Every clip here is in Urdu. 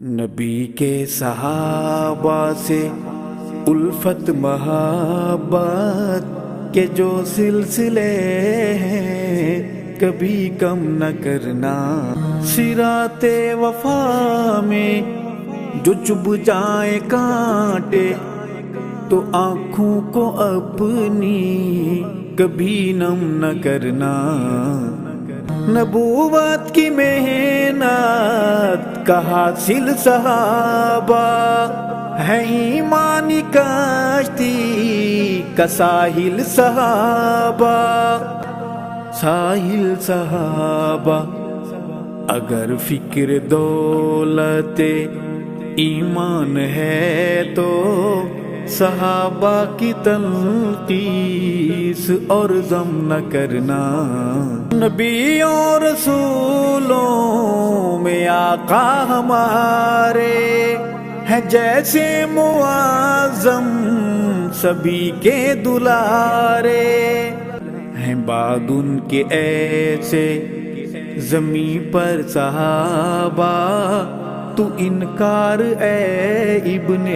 نبی کے صحابہ سے الفت محبت کے جو سلسلے ہیں کبھی کم نہ کرنا، صراط وفا میں جو چبھ جائیں کانٹے تو آنکھوں کو اپنی کبھی نم نہ کرنا۔ نبوت کی محنت کا حاصل صحابہ ہے، ایمانی کشتی کا ساحل صحابہ، ساحل صحابہ۔ اگر فکر دولت ایمان ہے تو صحابہ کی تنقیس اور ذم نہ کرنا۔ نبیوں رسولوں میں آقا ہمارے ہیں جیسے معظم سبھی کے دلارے ہیں، بعد ان کے ایسے زمین پر صحابہ تو انکار اے ابن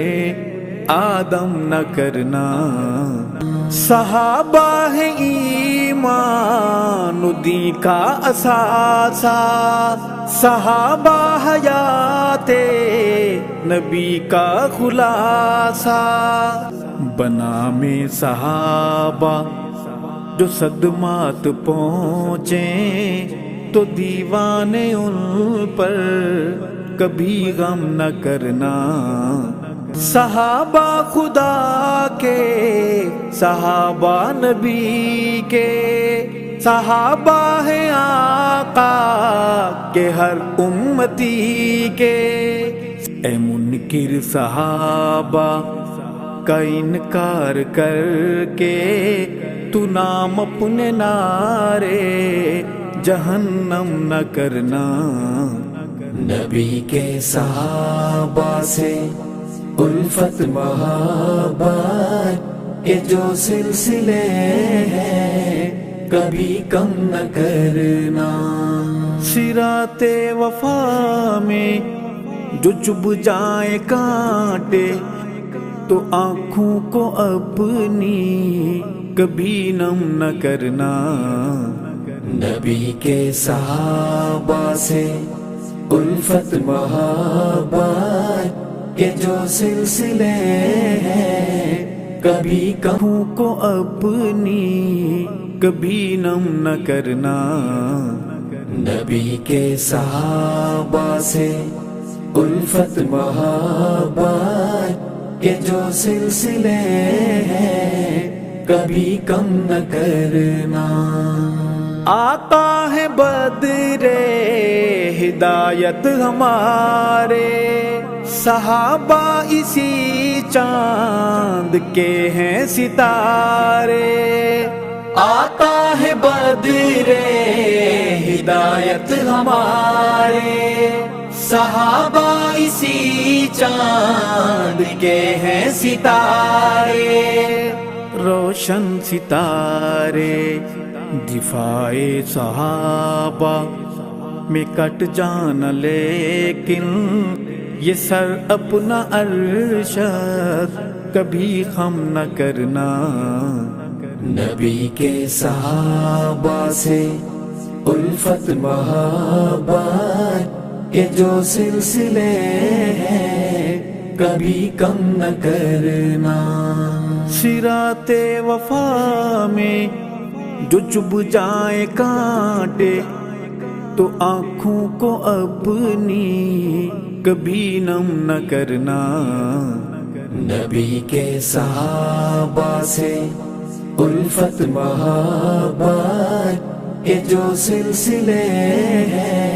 آدم نہ کرنا۔ صحابہ ہے ایمان و دین کا اثاثہ، صحابہ حیات نبی کا خلاصہ، بنا میں صحابہ جو صدمات پہنچیں تو دیوانے ان پر کبھی غم نہ کرنا۔ صحابہ خدا کے، صحابہ نبی کے، صحابہ ہیں آقا کے ہر امتی کے۔ اے منکر صحابہ کا انکار کر کے تو نام اپنے نارے جہنم نہ کرنا۔ نبی کے صحابہ سے الفت محبت کے جو سلسلے ہیں کبھی کم نہ کرنا۔ صراط وفا میں جو چبھ جائیں کانٹے تو آنکھوں کو اپنی کبھی نم نہ کرنا۔ نبی کے صحابہ سے الفت محبت کہ جو سلسلے ہیں کبھی کم کو اپنی کبھی نم نہ کرنا۔ نبی کے صحابہ سے الفت محبت کہ جو سلسلے ہیں کبھی کم نہ کرنا۔ آقا ہے بدر ہدایت ہمارے، صحابہ اسی چاند کے ہیں ستارے۔ آقا ہے بدر ہدایت ہمارے، صحابہ اسی چاند کے ہیں ستارے۔ روشن ستارے دفاع صحابہ میں کٹ جانا، لیکن یہ سر اپنا ارشد کبھی خم نہ کرنا۔ نبی کے صحابہ سے الفت محبت کے جو سلسلے ہیں کبھی کم نہ کرنا۔ صراط وفا میں جو چبھ جائیں کانٹے تو آنکھوں کو اپنی کبھی نم نہ کرنا۔ نبی کے صحابہ سے الفت محبت کے جو سلسلے ہیں